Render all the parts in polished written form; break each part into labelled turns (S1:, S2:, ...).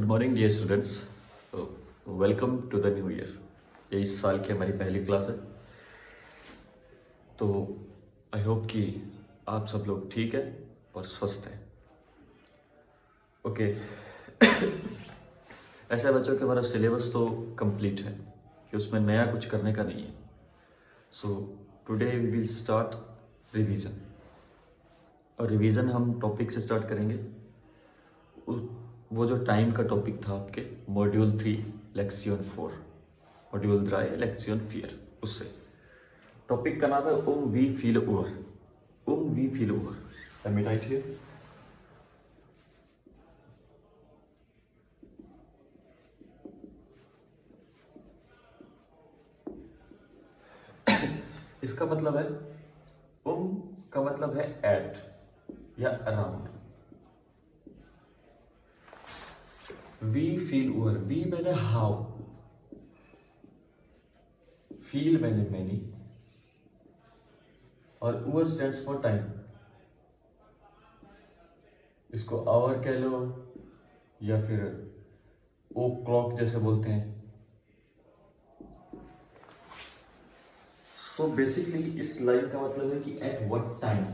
S1: Good morning dear students, welcome to the new year. ये इस साल की हमारी पहली क्लास है, तो आई होप कि आप सब लोग ठीक है और स्वस्थ हैं। ओके ऐसा है बच्चों कि हमारा सिलेबस तो कंप्लीट है कि उसमें नया कुछ करने का नहीं है। So today we will start revision, और रिवीजन हम टॉपिक से स्टार्ट करेंगे। वो जो टाइम का टॉपिक था आपके मॉड्यूल 3 लेक्सियन 4, मॉड्यूल 3 लेक्सियन 4, उससे टॉपिक का नाम है वी फील ओवर। वी फील ओवर, लेट मी राइट हियर। इसका मतलब है का मतलब है एट या अराउंड। वी फील ओवर, वी मैंने हाउ, फील मैंने मैनी, और ओवर स्टैंड्स फॉर टाइम। इसको आवर कह लो या फिर ओ क्लॉक जैसे बोलते हैं। सो बेसिकली इस लाइन का मतलब है कि एट व्हाट टाइम।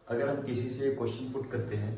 S1: अगर हम किसी से क्वेश्चन पुट करते हैं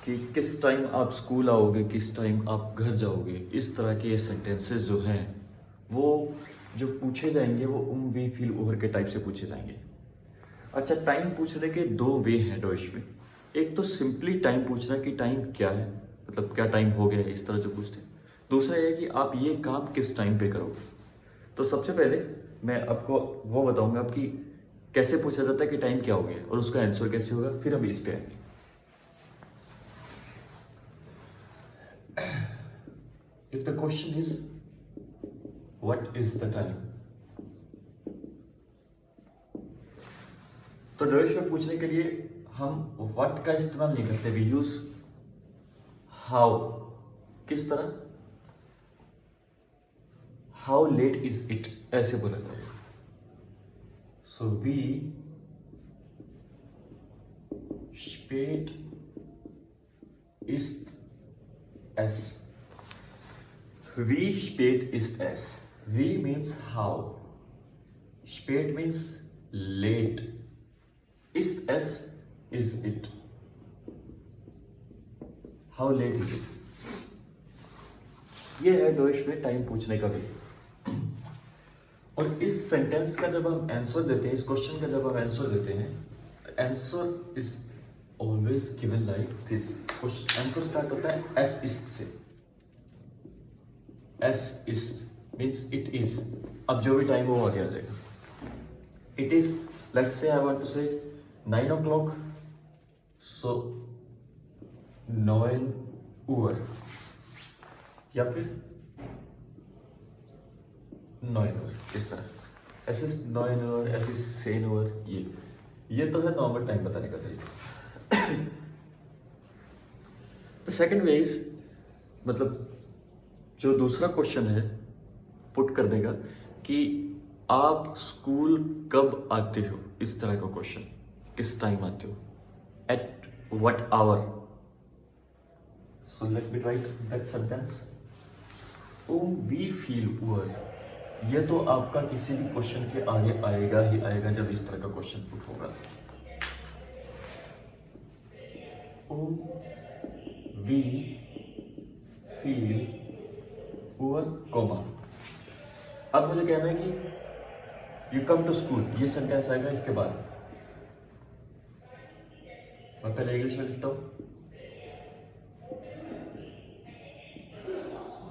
S1: कि किस टाइम आप स्कूल आओगे, किस टाइम आप घर जाओगे, इस तरह के ये सेंटेंसेस जो हैं वो जो पूछे जाएंगे वो वी फील ओवर के टाइप से पूछे जाएंगे। अच्छा, टाइम पूछने के दो वे हैं डॉइश में। एक तो सिंपली टाइम पूछना कि टाइम क्या है, मतलब क्या टाइम हो गया, इस तरह जो पूछते हैं। दूसरा ये कि आप ये काम किस टाइम पे करोगे। तो सबसे पहले मैं आपको वो बताऊंगा आपकी कैसे पूछा जाता है कि टाइम क्या हो गया और उसका आंसर कैसे होगा, फिर हम इस पे आएंगे। If the question is what is the time, तो डॉइश में पूछने के लिए हम व्हाट का इस्तेमाल नहीं करते, वी यूज हाउ। किस तरह, हाउ लेट इज इट, ऐसे बोला जाए। सो वी स्पेट इस्ट एस, वी स्पेट इस्ट एस। वी मीन्स हाउ, स्पेट मीन्स लेट, इस्ट एस is it, how late is it. ये है डॉइश में टाइम पूछने का भी। और इस सेंटेंस का जब हम आंसर देते हैं, इस क्वेश्चन का जब हम आंसर देते हैं, तो answer is always given like this. Answer start होता है एस इस्ट से। S east means it is. अब जो भी टाइम हो आगे आ जाएगा। It is, let's say I want to से 9 o'clock, सो 9 Uhr, या फिर 9 Uhr, इस तरह। ऐसे 9 Uhr, ऐसे 10 Uhr, ये तो है नॉर्मल टाइम बताने का तरीका। तो सेकंड वे इज, मतलब जो दूसरा क्वेश्चन है पुट करने का कि आप स्कूल कब आते हो, इस तरह का क्वेश्चन। किस टाइम आते हो, at what hour. So let me write that sentence. वी फील ओवर, ये तो आपका किसी भी क्वेश्चन के आगे आएगा ही आएगा जब इस तरह का क्वेश्चन पुट होगा। वी फील ओवर कॉमा। अब मुझे कहना है कि यू कम टू स्कूल, ये सेंटेंस आएगा इसके बाद। मैं पहले इंग्लिश में लिखता हूं,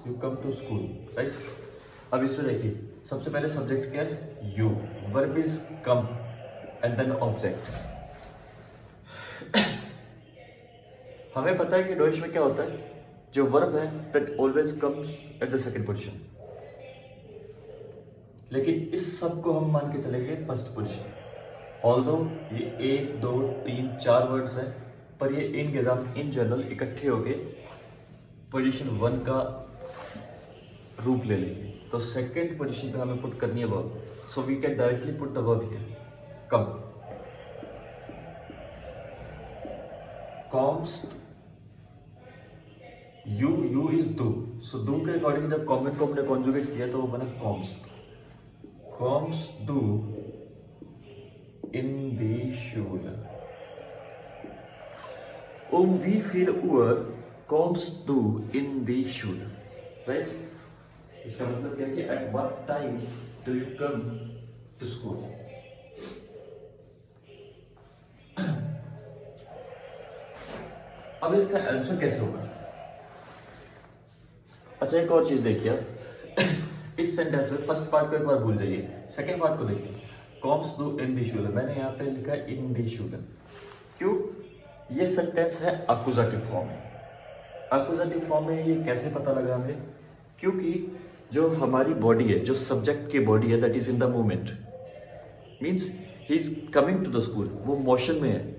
S1: you come to school, right. अब इसमें देखिए, सबसे पहले सब्जेक्ट क्या है, you, verb is come and then object. हमें पता है कि डॉइश में क्या होता है, जो वर्ब है that always comes at the second position. लेकिन इस सब को हम मान के चलेंगे फर्स्ट पोजीशन। ऑल्दो ये 1 2 3 4 वर्ड्स है, पर ये इन जनरल इकट्ठे होके पोजीशन 1 का रूप ले लेंगे। तो सेकंड पोजीशन पे हमें पुट करनी है verb, so we can directly put the verb here, come. कॉम्स यू इज दो, सो दो के अकॉर्डिंग जब कॉम्बिनेट को हमने कॉन्जुगेट किया तो वो बना कॉम्स। कॉम्स दो इन दी Schule. Wie viel Uhr kommst du in die Schule? Right? इसका मतलब क्या है कि at what time do you come to school? अब इसका आंसर कैसे होगा? अच्छा एक और चीज देखिए आप इस सेंटेंस में फर्स्ट पार्ट को एक बार भूल जाइए, सेकंड पार्ट को देखिए। कॉम्स दू इन दी Schule, मैंने यहाँ पे लिखा इन दी Schule। क्यों? ये सेंटेंस है अक्यूजेटिव फॉर्म में। अक्यूजेटिव फॉर्म में ये कैसे पता लगा हमें? क्योंकि जो हमारी बॉडी है, जो सब्जेक्ट की बॉडी है, that is in the movement, means he is coming to the school, वो मोशन में है।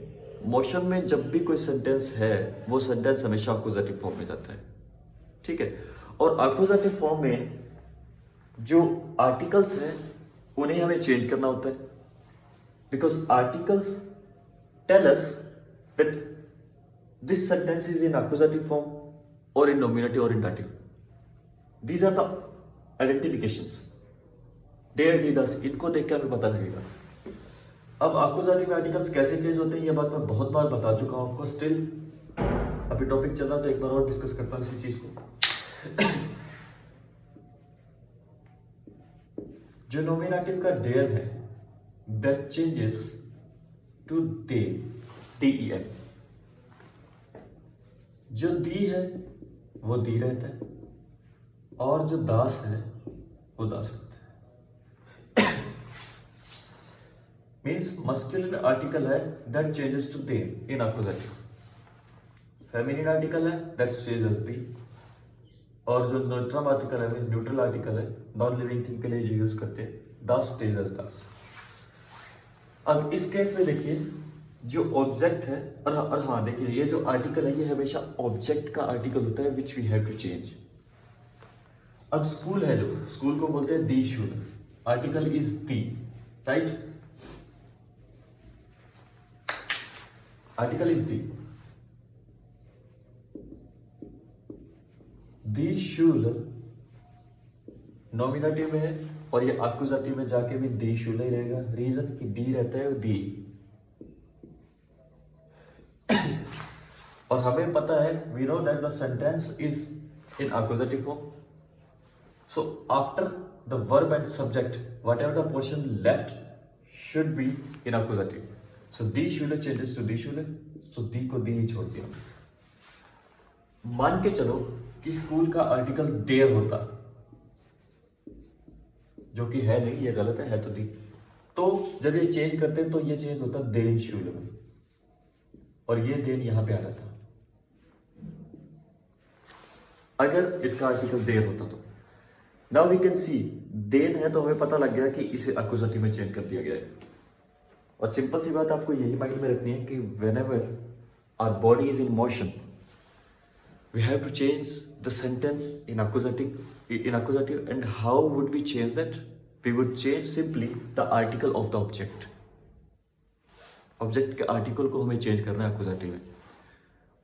S1: मोशन में जब भी कोई सेंटेंस है वो सेंटेंस हमेशा अक्यूजेटिव फॉर्म में जाता है, ठीक है। और अक्यूजेटिव फॉर्म में जो आर्टिकल्स हैं उन्हें हमें चेंज करना होता है, because articles tell us that this sentence is in accusative form और इन नॉमिनेटिव और in dative. These are the identifications, there did us, इनको देख के हमें पता लगेगा। अब अक्यूजेटिव आर्टिकल्स कैसे चेंज होते हैं ये बात मैं बहुत बार बता चुका हूं आपको, स्टिल अभी टॉपिक चल रहा तो एक बार और डिस्कस करता हूं इसी चीज को। जो नॉमिनेटिव का डेयर है दैट चेंजेस टू दे, DEN। जो दी है वो दी रहता है और जो दास है वो दास रहता है। मीन्स मस्कुलिन आर्टिकल है दैट चेंजेस टू दे इन अक्यूजेटिव, फेमिनिन आर्टिकल है दैट स्टेज एज दी, और जो न्यूट्रल आर्टिकल है मीन्स न्यूट्रल आर्टिकल है नॉन लिविंग थिंग के लिए जो यूज करते हैं, दास स्टेज एज दास। अब इस केस में देखिए जो ऑब्जेक्ट है, और हाँ देखिए ये जो आर्टिकल है ये हमेशा ऑब्जेक्ट का आर्टिकल होता है which we have to change. अब स्कूल है, जो स्कूल को बोलते हैं दी Schule, आर्टिकल इज दी, राइट, आर्टिकल इज दी Schule नॉमिनेटिव में है और ये एक्यूजेटिव में जाके भी दी Schule ही रहेगा। रीजन कि दी रहता है दी, और हमें पता है we know that the sentence is in accusative form, so after the verb and subject whatever the portion left should be in accusative. So दी Schule चेंजेस टू दी Schule, सो दी को दी ही छोड़ दिया। मान के चलो कि स्कूल का आर्टिकल देयर होता, जो कि है नहीं, ये गलत है तो दी, तो जब ये चेंज करते हैं तो ये चेंज होता देन Schule में, और ये देन यहां पे आ जाता अगर इसका आर्टिकल देर होता तो। नाउ वी कैन सी देन है तो हमें पता लग गया कि इसे एक्यूजेटिव में चेंज कर दिया गया है। और सिंपल सी बात आपको यही माइंड में रखनी है कि whenever our body is in motion we have to change the sentence in accusative, and how would we change that? We would change simply the article of the object. Object के article को हमें change करना है accusative में।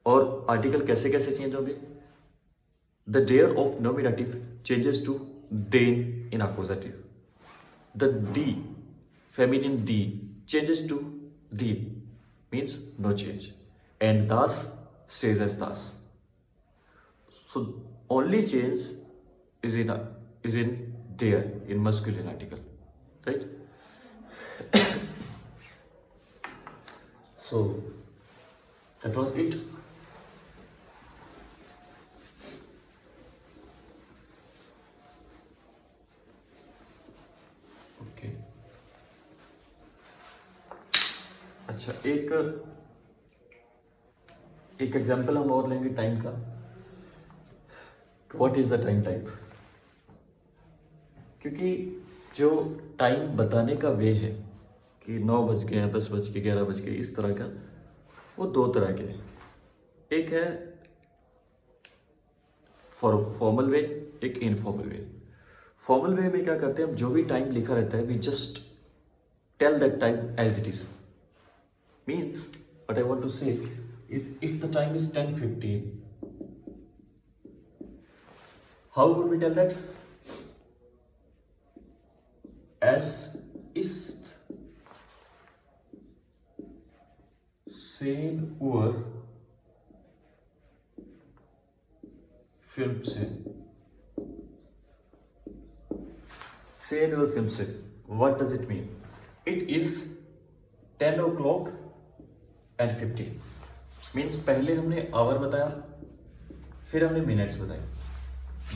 S1: और article कैसे कैसे change होंगे? द डेयर ऑफ नॉमिनेटिव चेंजेस टू देन इन एक्यूजेटिव, द दी फेमिनिन दी चेंजेस टू दी, मीन्स नो चेंज, एंड दास stays as das. So only change is in there in masculine article, right? So that was it. Okay. अच्छा एक example हम और लेंगे टाइम का। What is the time type? क्योंकि जो टाइम बताने का वे है कि 9 बज गए, 10 बज के, 11 बज गए, इस तरह का, वो 2 तरह के। एक है फॉर्मल वे, एक इनफॉर्मल वे। फॉर्मल वे में क्या करते हैं हम, जो भी टाइम लिखा रहता है we just tell that time as it is. Means what I want to say is if the time is 10:15, How would we tell that? Es ist 10 Uhr 15. 10 Uhr 15. What does it mean? It is 10 o'clock and 15. Means पहले हमने our बताया, फिर हमने minutes बताए,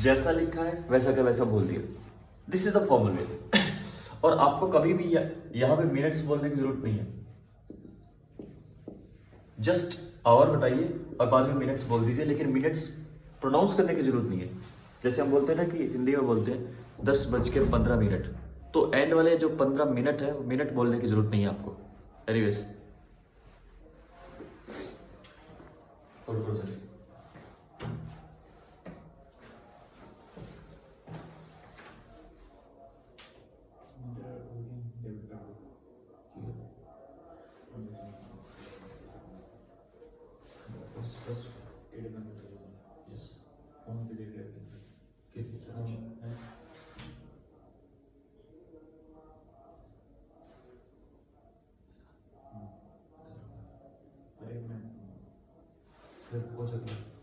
S1: जैसा लिखा है वैसा का वैसा बोल दिया. This is the formal way. और आपको कभी भी यहां पे मिनट्स बोलने की जरूरत नहीं है. जस्ट आवर बताइए और बाद में मिनट्स बोल दीजिए, लेकिन मिनट्स प्रोनाउंस करने की जरूरत नहीं है. जैसे हम बोलते हैं ना कि हिंदी में बोलते हैं 10:15, तो एंड वाले जो 15 मिनट है मिनट बोलने की जरूरत नहीं है आपको. एनीवेज, हो सकता है.